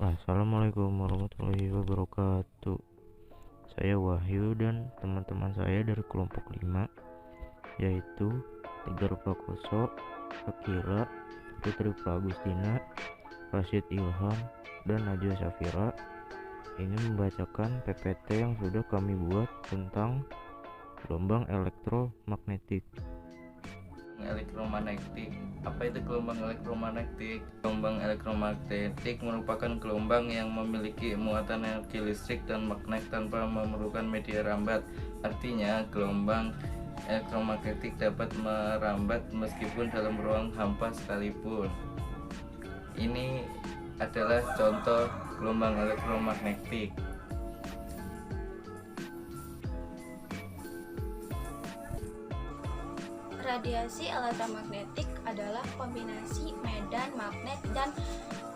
Assalamualaikum warahmatullahi wabarakatuh. Saya Wahyu dan teman-teman saya dari kelompok 5, yaitu Tegar Prakoso, Akila, Putri Pragustina, Rashid Ilham, dan Najwa Syafira ingin membacakan PPT yang sudah kami buat tentang gelombang elektromagnetik. Elektromagnetik. Apa itu gelombang elektromagnetik? Gelombang elektromagnetik merupakan gelombang yang memiliki muatan energi listrik dan magnet tanpa memerlukan media rambat. Artinya, gelombang elektromagnetik dapat merambat meskipun dalam ruang hampa sekalipun. Ini adalah contoh gelombang elektromagnetik. Radiasi elektromagnetik adalah kombinasi medan magnet dan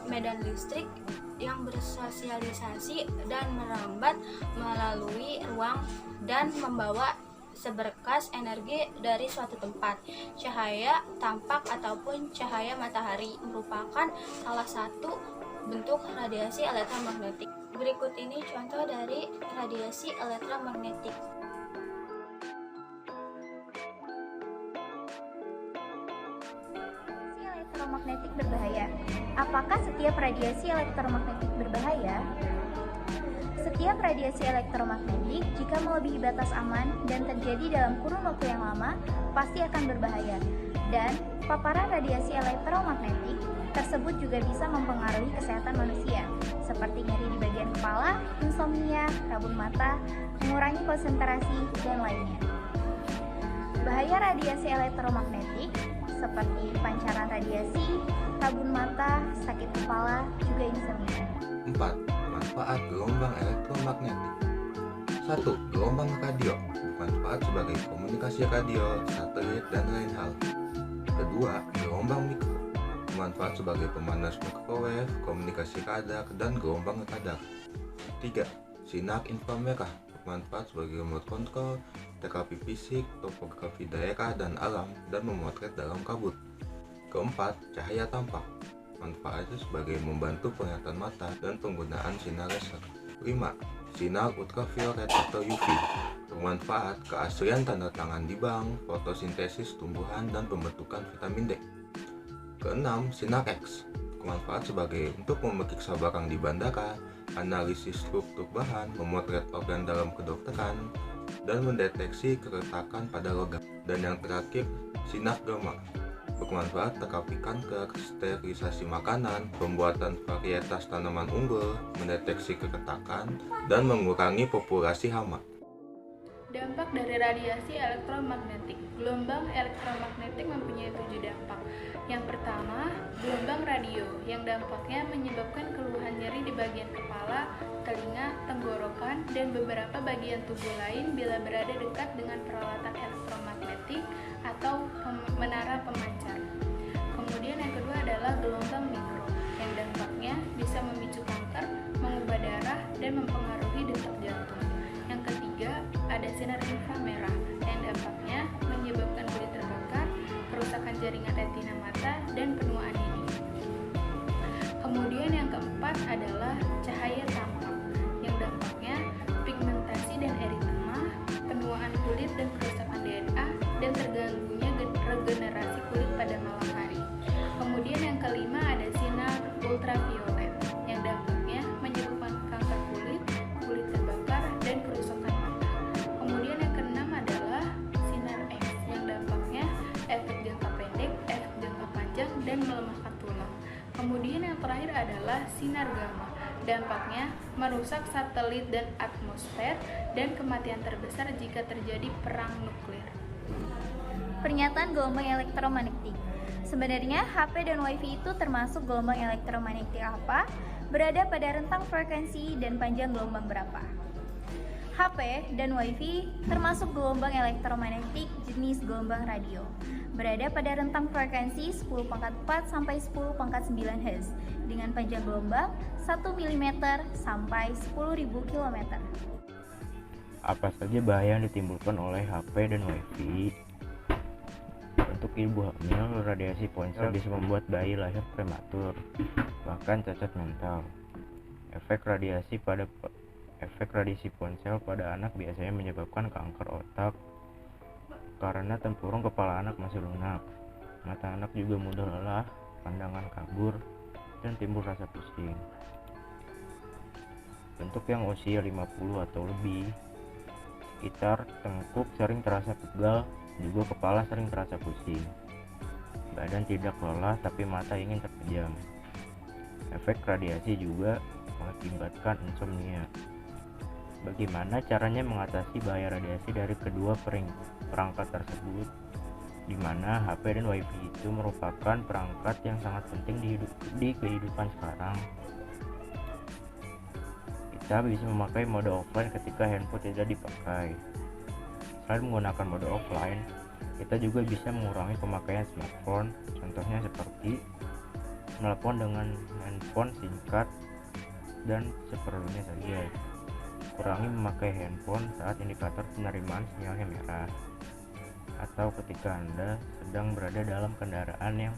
medan listrik yang bersosialisasi dan merambat melalui ruang dan membawa seberkas energi dari suatu tempat. Cahaya tampak ataupun cahaya matahari merupakan salah satu bentuk radiasi elektromagnetik. Berikut ini contoh dari radiasi elektromagnetik. Elektromagnetik berbahaya. Apakah setiap radiasi elektromagnetik berbahaya? Setiap radiasi elektromagnetik, jika melebihi batas aman dan terjadi dalam kurun waktu yang lama, pasti akan berbahaya. Dan paparan radiasi elektromagnetik tersebut juga bisa mempengaruhi kesehatan manusia, seperti nyeri di bagian kepala, insomnia, rabun mata, mengurangi konsentrasi, dan lainnya. Bahaya radiasi elektromagnetik seperti pancaran radiasi, rabun mata, sakit kepala, juga insomnia. 4. Manfaat gelombang elektromagnetik. 1. Gelombang radio bermanfaat sebagai komunikasi radio, satelit, dan lain hal. Kedua, gelombang mikro bermanfaat sebagai pemanas microwave, komunikasi kadar, dan gelombang kadar. 3. Sinar inframerah bermanfaat sebagai remote control, terapi fisik, topografi daerah dan alam, dan memotret dalam kabut. Keempat, cahaya tampak. Manfaatnya sebagai membantu penglihatan mata dan penggunaan sinar laser. 5. Sinar ultraviolet atau UV. Bermanfaat keaslian tanda tangan di bank, fotosintesis tumbuhan, dan pembentukan vitamin D. Keenam, sinar X. Bermanfaat sebagai untuk memeriksa barang di bandara, analisis struktur bahan, memotret organ dalam kedokteran, dan mendeteksi keretakan pada logam. Dan yang terakhir, sinar gamma. Bermanfaat terapi kanker, sterilisasi makanan, pembuatan varietas tanaman unggul, mendeteksi keretakan, dan mengurangi populasi hama. Dampak dari radiasi elektromagnetik. Gelombang elektromagnetik mempunyai 7 dampak. Yang pertama, gelombang radio yang dampaknya menyebabkan keluhan nyeri di bagian kepala, telinga, tenggorokan, dan beberapa bagian tubuh lain bila berada dekat dengan peralatan elektromagnetik atau menara pemancar. Kemudian yang kedua adalah gelombang mikro yang dampaknya bisa memicu kanker, mengubah darah, dan mempengaruhi detak jantung. Yang ketiga, ada sinar inframerah yang dampaknya menyebabkan kulit terbakar, kerusakan jaringan retina mata, dan penuaan dini. Kemudian yang keempat adalah cahaya tampak yang dampaknya pigmentasi dan eritema, penuaan kulit dan kerusakan DNA, dan terganggunya regenerasi kulit pada malam hari. Kemudian yang kelima ada sinar ultraviolet yang dampaknya menyebabkan kanker kulit, kulit terbakar, dan kerusakan mata. Kemudian yang keenam adalah sinar X yang dampaknya efek jangka pendek, efek jangka panjang, dan melemahkan tulang. Kemudian yang terakhir adalah sinar gamma. Dampaknya merusak satelit dan atmosfer dan kematian terbesar jika terjadi perang nuklir. Pernyataan gelombang elektromagnetik. Sebenarnya HP dan WiFi itu termasuk gelombang elektromagnetik apa? Berada pada rentang frekuensi dan panjang gelombang berapa? HP dan WiFi termasuk gelombang elektromagnetik jenis gelombang radio. Berada pada rentang frekuensi 10⁴ sampai 10⁹ Hz dengan panjang gelombang 1 mm sampai 10.000 km. Apa saja bahaya yang ditimbulkan oleh HP dan WiFi? Untuk ibu hamil, radiasi ponsel bisa membuat bayi lahir prematur, bahkan cacat mental. Efek radiasi ponsel pada anak biasanya menyebabkan kanker otak karena tempurung kepala anak masih lunak. Mata anak juga mudah lelah, pandangan kabur, dan timbul rasa pusing. Untuk yang usia 50 atau lebih, sekitar tengkuk sering terasa pegal, juga kepala sering terasa pusing. Badan tidak lelah tapi mata ingin terpejam. Efek radiasi juga mengakibatkan insomnia. Bagaimana caranya mengatasi bahaya radiasi dari kedua perangkat tersebut, di mana HP dan WiFi itu merupakan perangkat yang sangat penting di kehidupan sekarang. Kita bisa memakai mode offline ketika handphone tidak dipakai. Selain menggunakan mode offline, kita juga bisa mengurangi pemakaian smartphone, contohnya seperti telepon dengan handphone singkat dan seperlunya saja. Kurangi memakai handphone saat indikator penerimaan sinyalnya merah, atau ketika Anda sedang berada dalam kendaraan yang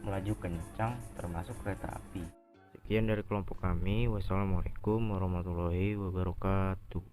melaju kencang termasuk kereta api. Sekian dari kelompok kami. Wassalamualaikum warahmatullahi wabarakatuh.